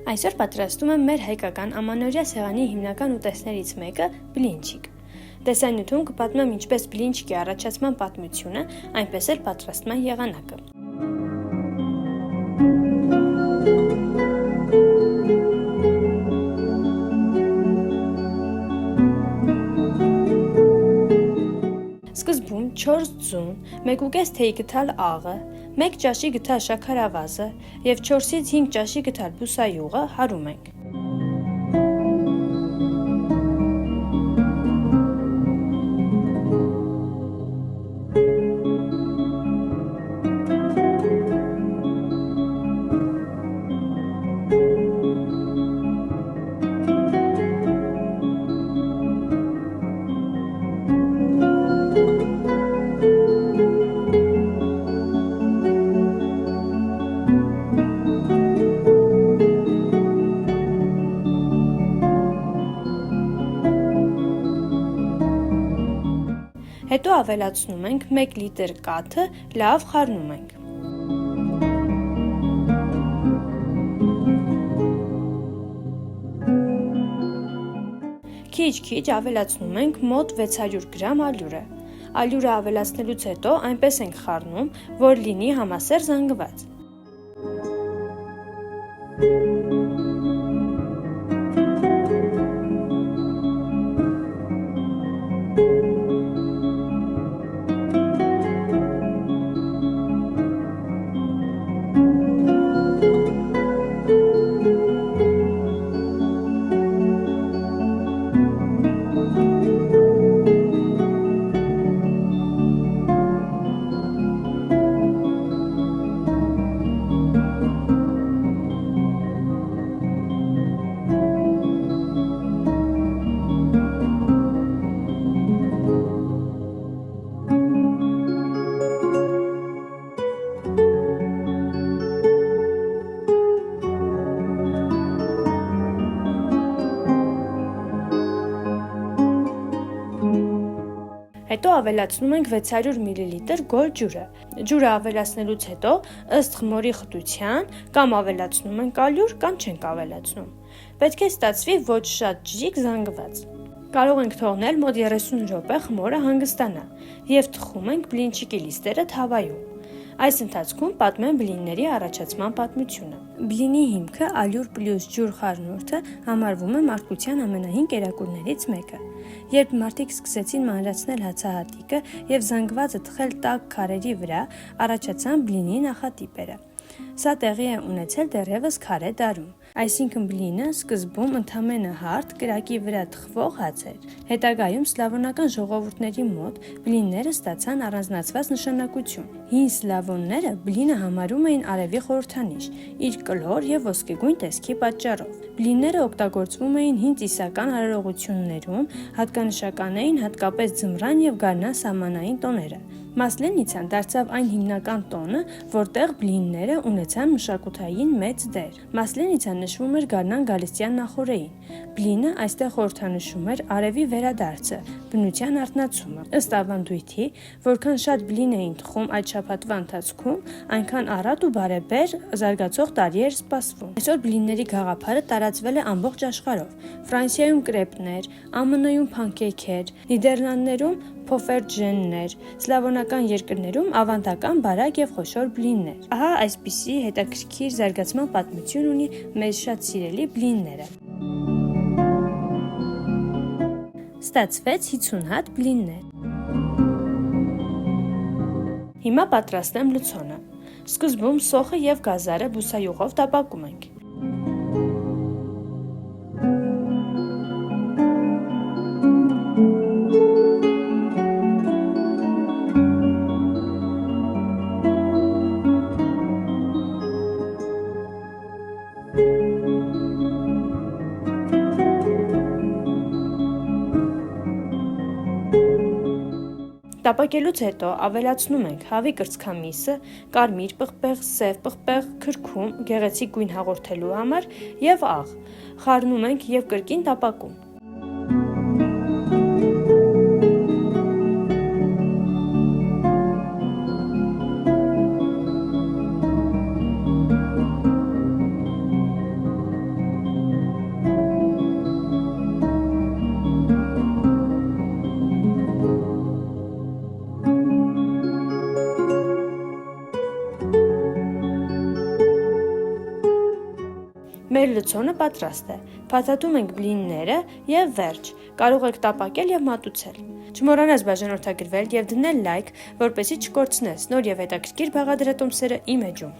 Այսօր պատրաստում եմ մեր հայկական ամանորյա սեղանի հիմնական ուտեստներից մեկը՝ բլինչիկ։ Տեսանյութում կպատմեմ ինչպես բլինչիկի առաջացման պատմությունը, այնպես էլ պատրաստման եղանակը։ Սկզբում 4 ձուն, 1.5 թեյ գթալ աղը, 1 ճաշի գթալ շաքարավազը և 4-ից 5 ճաշի գթալ բուսայուղը հարում ենք։ Հետո ավելացնում ենք 1 լիտր կաթը, լավ խառնում ենք։ Քիչ-քիչ ավելացնում ենք մոտ 600 գրամ ալյուրը։ Ալյուրը ավելացնելուց հետո այնպես ենք խառնում, որ լինի համասեր զանգված։ Հետո ավելացնում ենք 600 մլ գորգ ջուրը։ Ջուրը ավելացնելուց հետո ըստ խմորի խտության կամ ավելացնում ենք ալյուր, կամ չենք ավելացնում։ Պետք է ստացվի ոչ շատ ջրիկ զանգված։ Կարող ենք թողնել մոտ 30 րոպե խմորը հանգստանա և թխում ենք բլինչիկի լիստերը թավայում։ Այս ընթացքում պատմեմ բլինների առաջացման պատմությունը։ Բլինի հիմքը ալյուր պլյուս ջուր խառնուրդը համարվում է մարդկության ամենահին կերակուրներից մեկը։ Երբ մարդիկ սկսեցին մանրացնել հացահատիկը և զանգվածը թխել տաք քարերի վրա, առաջացան բլինի նախատիպերը։ Սա տեղի է ունեցել դեռևս քարե դարում, այսինքն բլինը սկզբում ընդամենը հարթ կրակի վրա թխվող հաց էր։ Հետագայում սլավոնական ժողովուրդների մոտ բլինները ստացան առանձնացված նշանակություն։ Հին սլավոնները բլինը համարում էին արևի խորհրդանիշ, իր կլոր և ոսկեգույն տեսքի պատճառով։ Բլինները օգտագործվում էին հին ծիսական արարողություններում, հատկանշական էին հատկապես ձմռան և գարնան սահմանային տոները։ Մասլենիցան դարձավ այն հիմնական տոնը, որտեղ բլինները ունեցան մշակութային մեծ դեր։ Մասլենիցան նշվում էր գարնան գալստյան նախօրեին։ Բլինը այստեղ խորհրդանշում էր արևի վերադարձը, բնության արթնացումը։ Ըստ ավանդույթի, որքան շատ բլին էին թխում այդ շաբաթվա ընթացքում, այնքան առատ ու բարեբեր զարգացող տարի էր սպասվում։ Այսօր բլինների գաղափարը տարածվել է ամբողջ աշխարհով։ Ֆրանսիայում կրեպներ, ԱՄՆ-ում փանքեյքեր, Նիդերլանդներում փոֆերջեններ, սլավոնական երկրներում ավանդական բարակ և խոշոր բլիններ։ Ահա այսպիսի հետաքրքիր զարգացման պատմություն ունի մեզ շատ սիրելի բլինները։ Ստացվեց 50 հատ բլիններ։ Հիմա պատրաստեմ լցոնը։ Սկզբում սոխը և գազարը բուսայուղով տապակում ենք։ Տապակելուց հետո ավելացնում ենք հավի կրծքամիսը, կարմիր պղպեղ, սև պղպեղ, քրքում գեղեցիկ գույն հաղորդելու համար և աղ։ Խառնում ենք և կրկին տապակում։ Մեր լցոնը պատրաստ է։ Փաթաթում ենք բլինները եւ վերջ։ Կարող եք տապակել եւ մատուցել։ Չմոռանաս բաժանորդագրվել եւ դնել լայք, որպեսզի չկորցնես նոր եւ հետաքրքիր բաղադրատոմսերը իմ էջում։